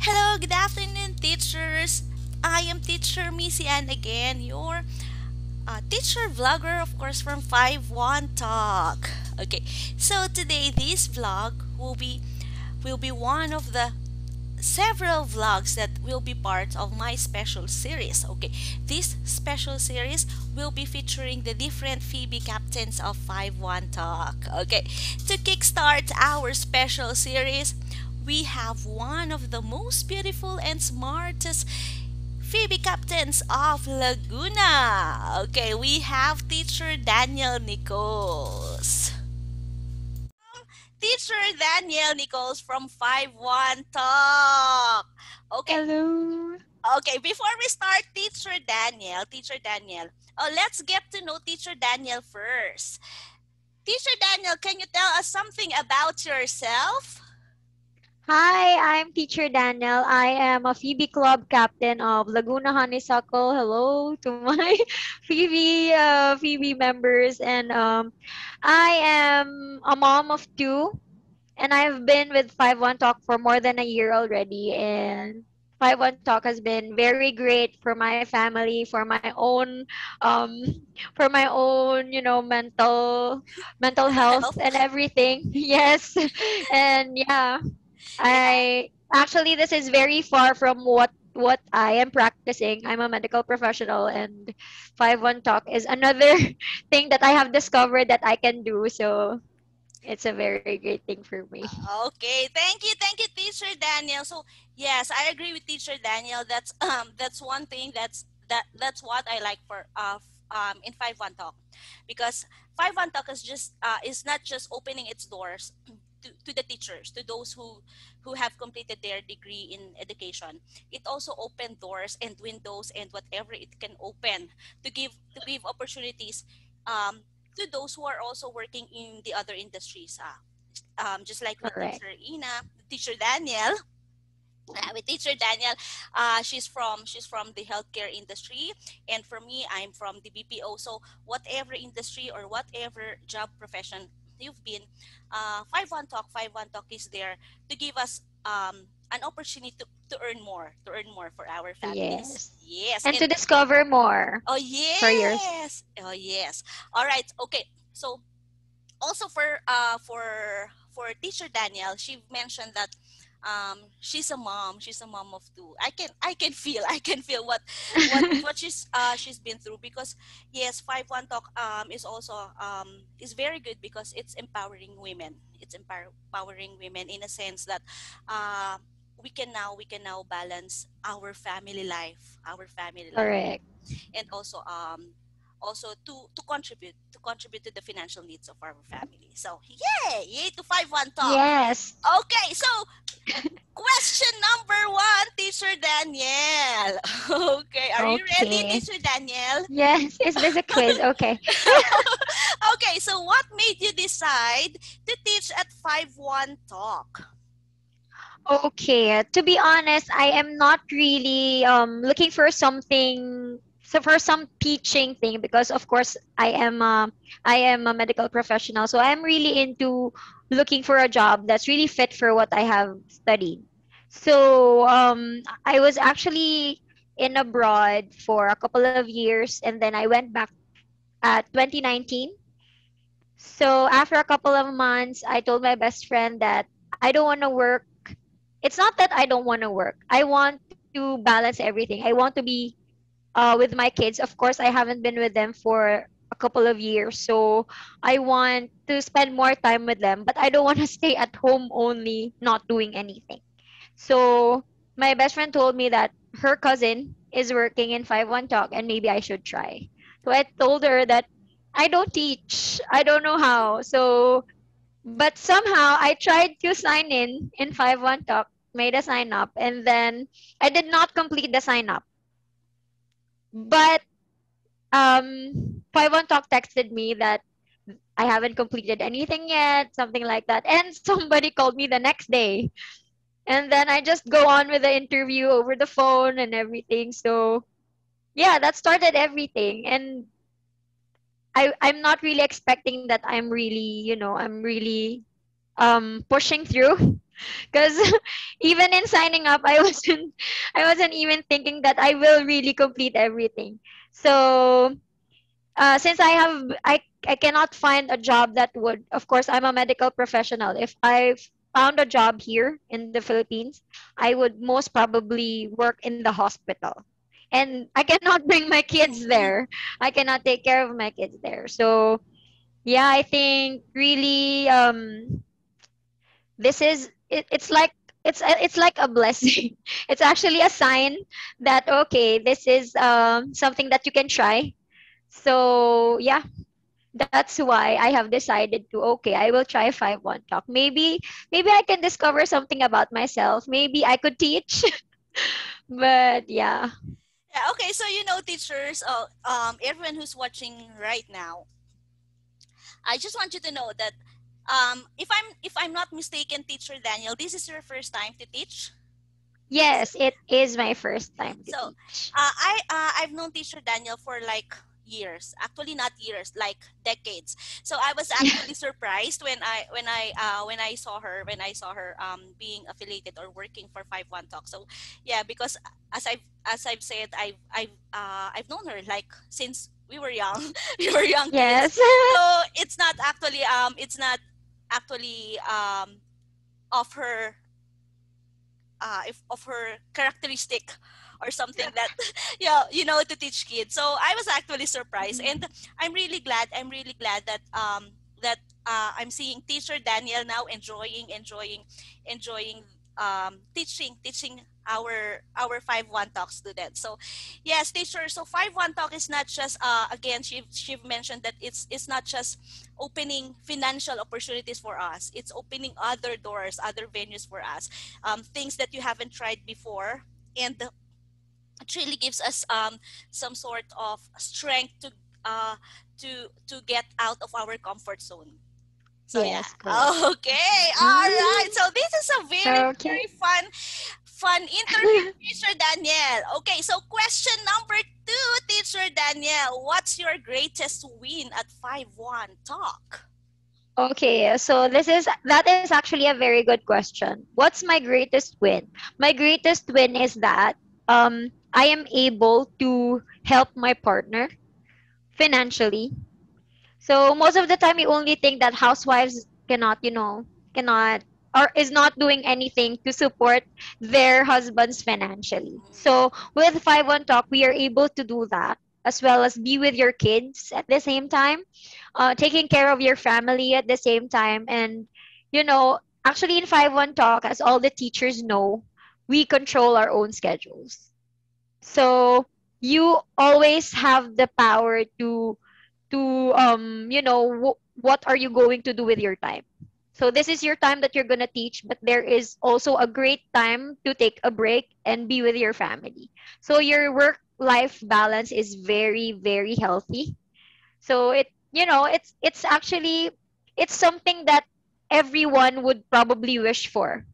Hello, good afternoon, teachers. I am Teacher Missy Ann again, your teacher vlogger, of course, from 51 Talk. Okay, so today this vlog will be one of the several vlogs that will be part of my special series. Okay, this special series will be featuring the different PHBee captains of 51 Talk. Okay, to kickstart our special series, we have one of the most beautiful and smartest PHBee captains of Laguna. Okay, we have teacher Danielle Nichols. Teacher Danielle Nichols from 51 Talk. Okay, Hello. okay, before we start, Teacher Danielle, let's get to know Teacher Danielle first. Teacher Danielle, can you tell us something about yourself? Hi, I'm teacher Daniel. I am a Phoebe Club captain of Laguna Honeysuckle. Hello to my Phoebe members, and I am a mom of two, and I've been with 51 Talk for more than a year already, and 51 Talk has been very great for my family, um, for my own, mental health Health. and everything. Yes, and yeah. Yeah. I actually this is very far from what I am practicing. I'm a medical professional, and 51 talk is another thing that I have discovered that I can do. So it's a very great thing for me. Okay, thank you, Teacher Daniel. So yes, I agree with Teacher Daniel. That's one thing that's what I like for in 51 Talk, because 51 Talk is not just opening its doors to the teachers, to those who have completed their degree in education. It also opened doors and windows and whatever it can open to give opportunities um, to those who are also working in the other industries. Just like with Correct. Teacher Daniel, with Teacher Daniel, she's from the healthcare industry, and for me, I'm from the BPO. So whatever industry or whatever job profession you've been, 51 Talk is there to give us an opportunity to earn more for our families. Yes. Yes, And and to discover more oh for yours. yes, oh yes. All right, okay. So also for Teacher Danielle, she mentioned that she's a mom. She's a mom of two. I can feel what she's been through, because yes, 51 Talk is very good because it's empowering women. It's empowering women in a sense that uh, we can now balance our family life, Correct. and also to contribute to the financial needs of our family. So yay to 51 Talk. Yes. Okay, so question number one, Teacher Danielle. Okay, are you ready, Okay. Teacher Danielle? Yes. Is this a quiz? Okay. Okay, so what made you decide to teach at 51 Talk? Okay, to be honest, I am not really looking for something, so for some teaching thing, because of course I am a medical professional, so I'm really into looking for a job that's really fit for what I have studied. So I was actually in abroad for a couple of years, and then I went back at 2019. So after a couple of months, I told my best friend that I don't want to work. It's not that I don't want to work. I want to balance everything. I want to be with my kids. Of course, I haven't been with them for a couple of years. So I want to spend more time with them, but I don't want to stay at home only, not doing anything. So my best friend told me that her cousin is working in 51 Talk and maybe I should try. So I told her that I don't teach. I don't know how. So but somehow I tried to sign in 51 Talk, made a sign up, and then I did not complete the sign up. But 51 Talk texted me that I haven't completed anything yet, something like that. And somebody called me the next day. And then I just go on with the interview over the phone and everything. So yeah, that started everything. And I'm not really expecting that I'm really pushing through. Because even in signing up, I wasn't even thinking that I will really complete everything. So since I cannot find a job that would, of course, I'm a medical professional. If I found a job here in the Philippines, I would most probably work in the hospital. And I cannot bring my kids Mm-hmm. there. I cannot take care of my kids there. So yeah, I think really this is it's like it's like a blessing. It's actually a sign that okay, this is something that you can try. So yeah, that's why I have decided to okay, I will try 5-1 talk. Maybe I can discover something about myself. Maybe I could teach. But yeah. Yeah, okay, so teachers, everyone who's watching right now, I just want you to know that if I'm not mistaken, teacher Daniel, this is your first time to teach. Yes, it is my first time to So, teach. I've known Teacher Daniel for like years. Actually, not years, like decades. So I was actually surprised when I saw her being affiliated or working for 51 Talk. So yeah, because as I've said, I've known her like since we were young, we were young kids. Yes. So it's not actually of her if of her characteristic or something that yeah, to teach kids. So I was actually surprised, and I'm really glad that I'm seeing teacher Daniel now enjoying teaching our 5-1 talk students. So yes, teacher, so 5-1 talk is not just again, she mentioned that it's not just opening financial opportunities for us, it's opening other doors, other venues for us, things that you haven't tried before, and it really gives us some sort of strength uh, to get out of our comfort zone. So yeah. Yes, correct. Okay. All right. Mhm. So this is a very Okay. very fun interview, Teacher Danielle. Okay. So question number two, Teacher Danielle. What's your greatest win at 5-1 Talk? Okay, so that is actually a very good question. What's my greatest win? My greatest win is that I am able to help my partner financially. So most of the time we only think that housewives cannot or is not doing anything to support their husbands financially. So with 5-1 Talk, we are able to do that as well as be with your kids at the same time, taking care of your family at the same time. And actually in 5-1 Talk, as all the teachers know, we control our own schedules. So you always have the power to what are you going to do with your time. So this is your time that you're going to teach, but there is also a great time to take a break and be with your family. So your work life balance is very very healthy. So it's actually it's something that everyone would probably wish for,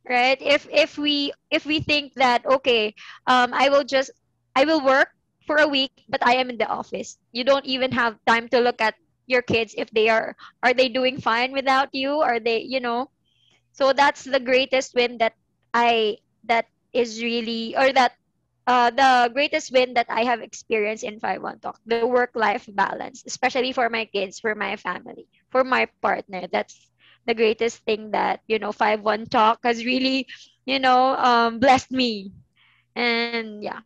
right? If we think that okay, I will work for a week but I am in the office, you don't even have time to look at your kids if are they doing fine without you, are they. So that's the greatest win I that is really or that the greatest win that I have experienced in 5-1 Talk, the work-life balance, especially for my kids, for my family, for my partner. That's the greatest thing that 5-1 Talk has really, blessed me. And yeah.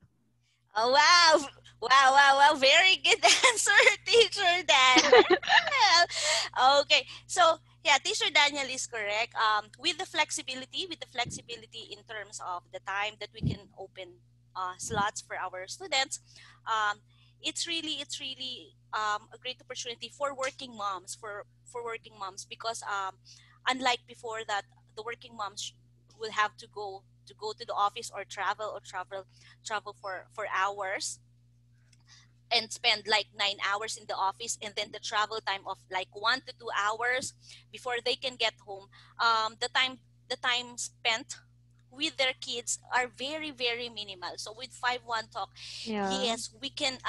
Oh, wow. Wow, wow, wow. Very good answer, Teacher Daniel. Okay. So, yeah, Teacher Daniel is correct. With the flexibility in terms of the time that we can open slots for our students, um, it's really a great opportunity for working moms, for working moms, because unlike before that the working moms will have to go to the office or travel for hours and spend like 9 hours in the office, and then the travel time of like 1 to 2 hours before they can get home. The time spent with their kids are very, very minimal. So with 5-1 talk, Yeah. yes, we can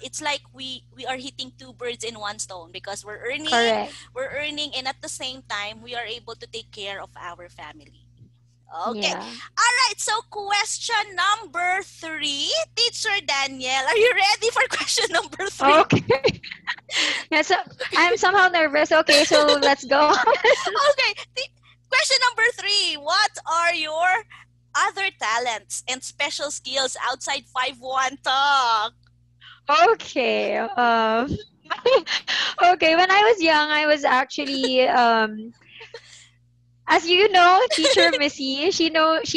it's like we are hitting two birds in one stone, because Correct. we're earning, and at the same time we are able to take care of our family. Okay. Yeah. All right. So, question number three, Teacher Danielle, are you ready for question number three? Okay. Yeah, so I'm somehow nervous. Okay, so let's go. Okay. Question number three, what are your other talents and special skills outside 5-1 talk? Okay. Okay, when I was young, I was actually as you know, teacher Missy, she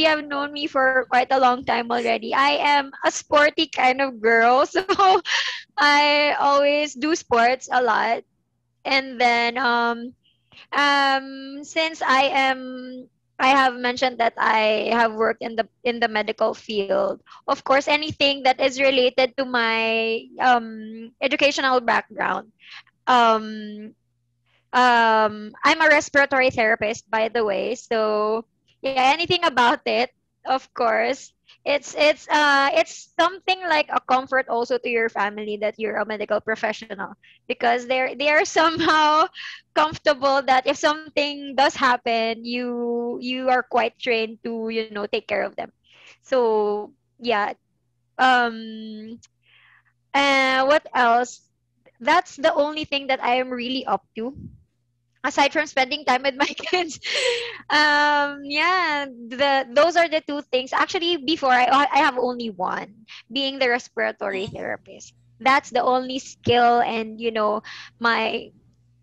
have known me for quite a long time already. I am a sporty kind of girl, so I always do sports a lot. And then since I have mentioned that I have worked in the medical field. Of course, anything that is related to my educational background. Um, I'm a respiratory therapist, by the way. So yeah, anything about it, of course, it's something like a comfort also to your family that you're a medical professional, because they are somehow comfortable that if something does happen, you are quite trained to take care of them. So yeah, um, what else? That's the only thing that I am really up to, aside from spending time with my kids. Yeah, those are the two things. Actually, before I have only one, being the respiratory Mm. therapist. That's the only skill, and my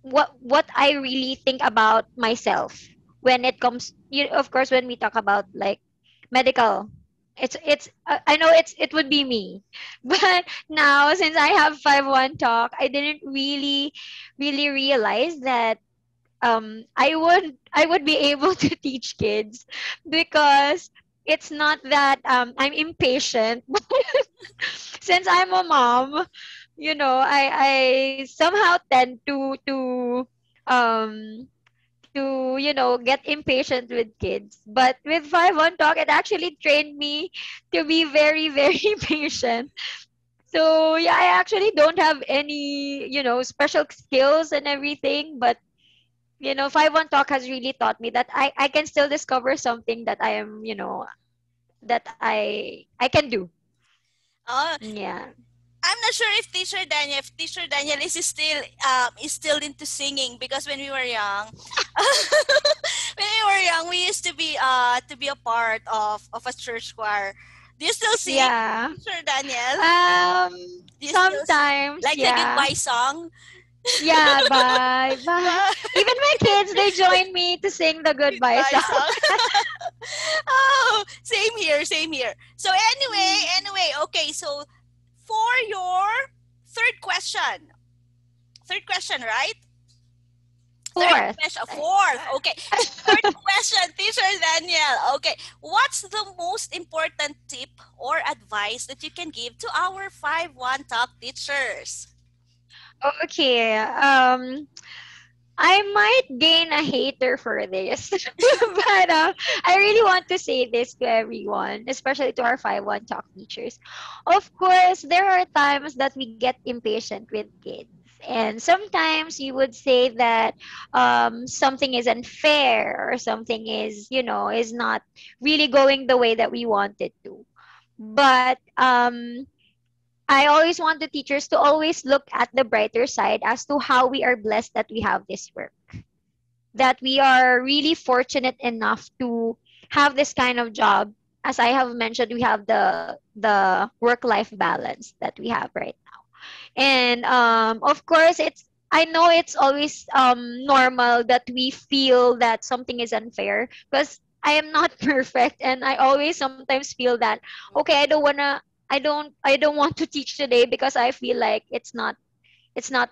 what I really think about myself when it comes, of course, when we talk about like medical. It's I know it would be me. But now, since I have 5-1 talk, I didn't really realize that I would be able to teach kids, because it's not that I'm impatient. Since I'm a mom, I somehow tend um to get impatient with kids. But with 5-1 talk, it actually trained me to be very, very patient. So yeah, I actually don't have any special skills and everything, but 5-1 talk has really taught me that I can still discover something that I am, that I can do. Uh, Yeah. I'm not sure if Teacher Daniel is still into singing, because when we were young, when we were young, we used to be a part of a church choir. Do you still sing, Yeah. Teacher Daniel? Do you still Sometimes, like the yeah. goodbye song? Yeah, bye. Bye. Bye. Even my kids, they join me to sing the goodbye Goodbye song. song. Oh, same here, same here. So anyway, okay. So for your third question, third question, right? Third Fourth. question, fourth. Okay. Fourth question, Teacher Danielle. Okay. What's the most important tip or advice that you can give to our 5-1 talk teachers? Okay. I might gain a hater for this, but I really want to say this to everyone, especially to our 5-1 talk teachers. Of course, there are times that we get impatient with kids. And sometimes you would say that something is unfair, or something is not really going the way that we want it to. But I always want the teachers to always look at the brighter side as to how we are blessed that we have this work, that we are really fortunate enough to have this kind of job. As I have mentioned, we have the work life balance that we have right now. And of course, I know it's always normal that we feel that something is unfair, because I am not perfect, and I always sometimes feel that, okay, I don't want to teach today because I feel like it's not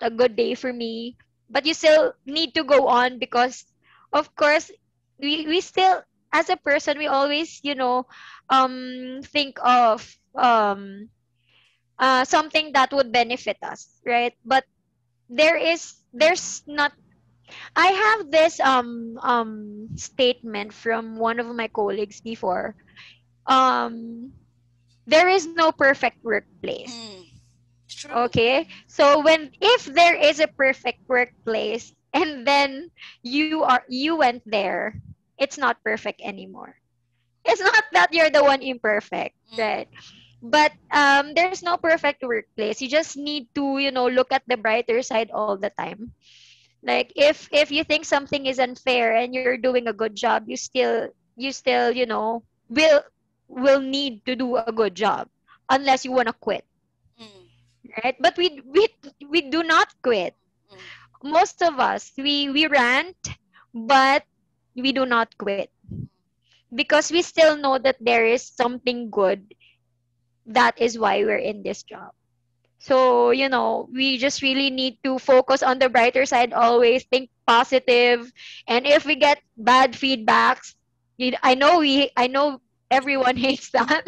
a good day for me. But you still need to go on, because of course we still, as a person, we always think of something that would benefit us, right? But there's not, I have this statement from one of my colleagues before. Um there is no perfect workplace. Mm, true. Okay? So when if there is a perfect workplace and then you went there, it's not perfect anymore. It's not that you're the one imperfect, Mm, right? But there's no perfect workplace. You just need to, look at the brighter side all the time. Like if you think something is unfair and you're doing a good job, you still, will need to do a good job unless you want to quit, mm, right? But we do not quit. mm, Most of us, we rant, but we do not quit because we still know that there is something good. That is why we're in this job. So, we just really need to focus on the brighter side, always think positive. And if we get bad feedbacks, I know everyone hates that.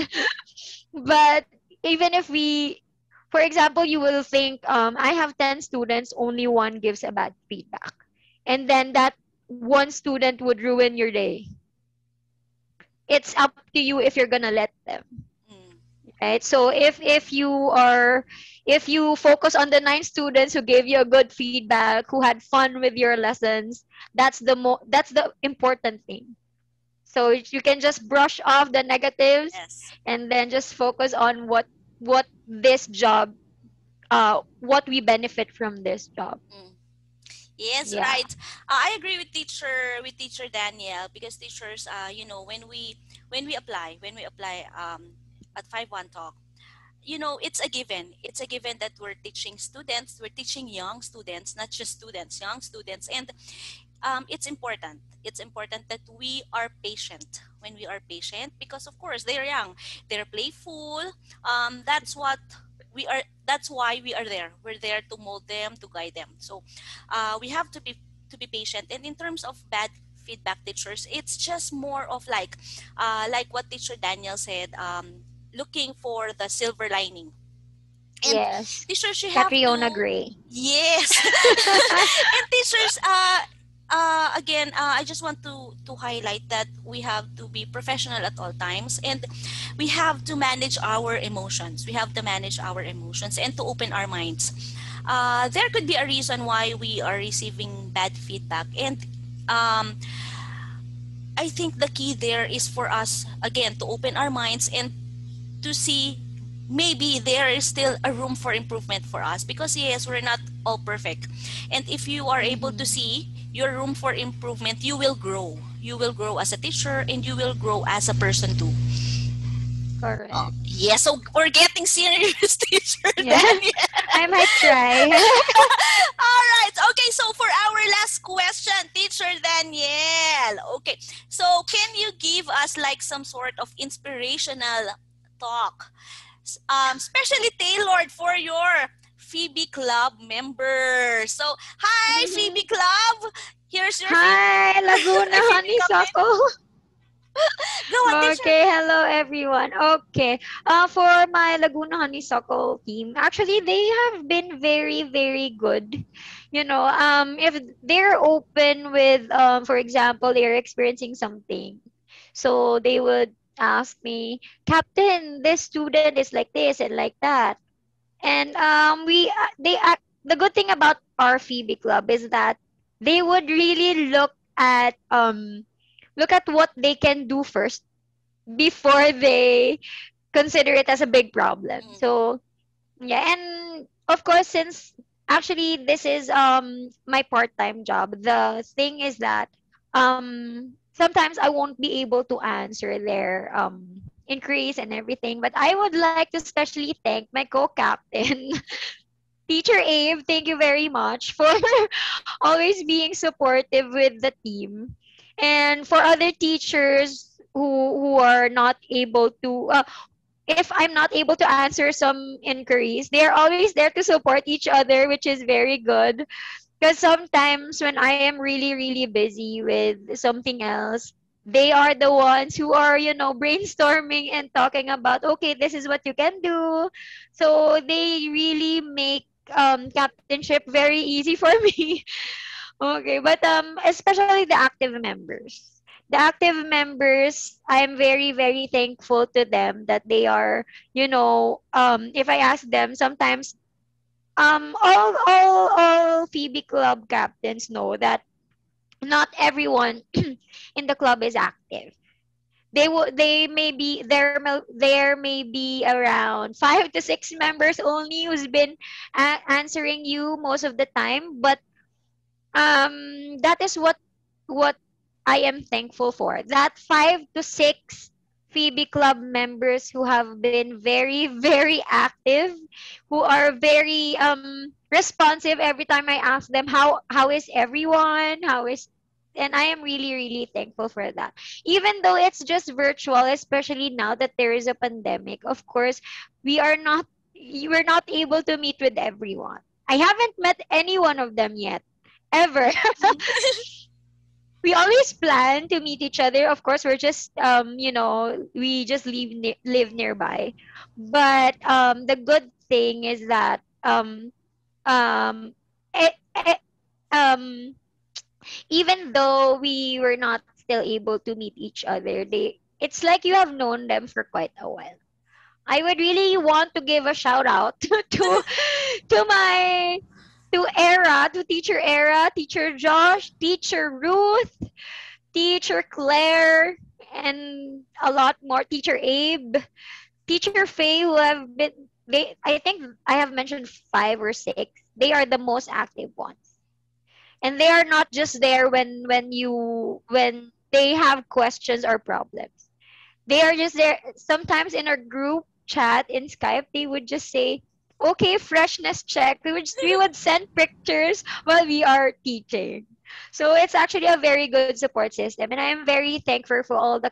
But even if for example, you will think, I have 10 students, only one gives a bad feedback. And then that one student would ruin your day. It's up to you if you're gonna let them, mm. right? So if you focus on the 9 students who gave you a good feedback, who had fun with your lessons, that's the important thing. So you can just brush off the negatives Yes. and then just focus on what this job what we benefit from this job. Mm. Yes, Yeah. right. I agree with teacher Danielle, because teachers, when we apply at 5-1 Talk, it's a given. It's a given that we're teaching students, we're teaching young students, not just students, young students, and it's important that we are patient. When we are patient, because of course they're young, they're playful. That's why we are there. We're there to mold them, to guide them. So we have to be patient. And in terms of bad feedback, teachers, it's just more of like what teacher Daniel said, looking for the silver lining. And Yes. teachers, you have Catriona to, Gray. yes. And teachers, again, I just want to highlight that we have to be professional at all times, and we have to manage our emotions. We have to manage our emotions and to open our minds. There could be a reason why we are receiving bad feedback, and um, I think the key there is for us again to open our minds and to see maybe there is still a room for improvement for us, because yes, we're not all perfect. And if you are able to Mm-hmm. see your room for improvement, you will grow. You will grow as a teacher, and you will grow as a person too. Oh, Correct. yeah, so we're getting serious, teacher Yeah. Daniel. I might try. All right. Okay, so for our last question, teacher Danielle. Okay, so can you give us like some sort of inspirational talk, specially tailored for your PHBee Club members? So, hi, Mhm. PHBee Club. Here's your Hi, Laguna PHBee comment. Honeysuckle. Go on, teacher. Okay, hello everyone. Okay, for my Laguna Honeysuckle team, actually they have been very, very good. If they're open with, for example, they're experiencing something, so they would ask me, Captain, this student is like this and like that, and the good thing about our Phoebe Club is that they would really look at what they can do first before they consider it as a big problem. Mm, So yeah, and of course, since actually this is my part-time job, the thing is that sometimes I won't be able to answer their inquiries and everything, but I would like to especially thank my co-captain, Teacher Abe. Thank you very much for always being supportive with the team. And for other teachers who are not able to if I'm not able to answer some inquiries, they are always there to support each other, which is very good. Because sometimes when I am really, really busy with something else, they are the ones who are, brainstorming and talking about, okay, this is what you can do. So they really make captainship very easy for me. Okay, but especially the active members. The active members, I'm very very thankful to them that they are, if I ask them sometimes, all Phoebe club captains know that not everyone in the club is active. There may be around 5 to 6 members only who's been answering you most of the time, but that is what I am thankful for. That 5 to 6 Phoebe Club members who have been very, very active, who are very responsive every time I ask them how is everyone, how is, and I am really, really thankful for that. Even though it's just virtual, especially now that there is a pandemic, of course, we're not able to meet with everyone. I haven't met any one of them yet, ever. We always plan to meet each other. Of course, we're just we just live nearby. But the good thing is that um it, it, um even though we were not still able to meet each other, they it's like you have known them for quite a while. I would really want to give a shout out to my to teacher Era, teacher Josh, teacher Ruth, teacher Claire, and a lot more, teacher Abe, teacher Faye, who have been, I think I have mentioned 5 or 6. They are the most active ones. And they are not just there when they have questions or problems. They are just there. Sometimes in our group chat in Skype, they would just say, "Okay, freshness check." We would send pictures while we are teaching. So it's actually a very good support system, and I am very thankful for all the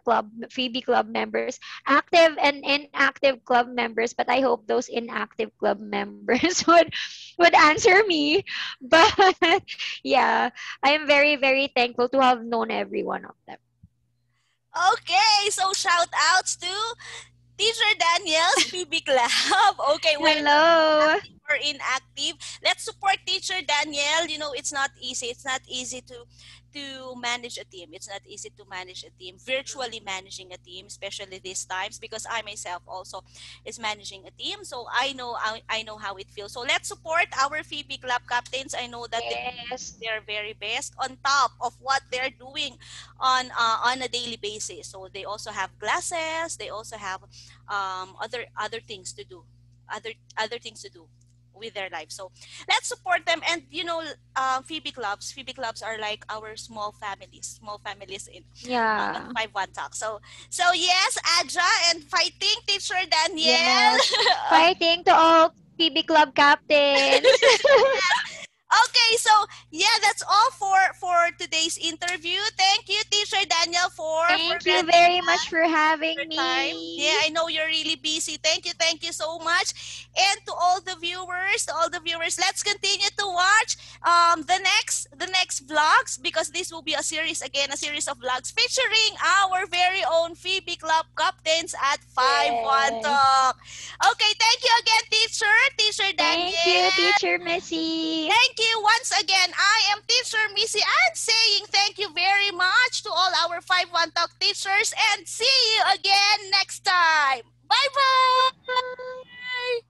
Phoebe club members, active and inactive club members. But I hope those inactive club members would answer me. But yeah, I am very very thankful to have known every one of them. Okay, so shout outs to Teacher Danielle's PB Club. Okay, whether Hello. active or inactive, let's support Teacher Danielle. You know, it's not easy. It's not easy to manage a team. It's not easy to manage a team, virtually managing a team, especially these times, because I myself also is managing a team. So I know how it feels. So let's support our Phoebe Club captains. I know that they're doing Yes. their very best on top of what they're doing on a daily basis. So they also have classes. They also have other things to do, other things to do with their life. So let's support them. And Phoebe clubs are like our small families in Yeah. 5-1 talk. So yes, Aja and fighting teacher Danielle. Yes. Fighting to all PB Club captains. Okay, so yeah, that's all for today's interview. Thank you, teacher Danielle, for Thank you granting very much for your having time. Yeah, me. I know you're really busy. Thank you so much. And to all the viewers, let's continue to watch the next vlogs, because this will be a series again, a series of vlogs featuring our very own Phoebe Club captains at 5-1 Yes. Talk. Okay, thank you again, teacher Thank you, Danielle. Teacher Missy. Thank you once again. I am Teacher Missy and saying thank you very much to all our 5-1 Talk teachers, and see you again next time.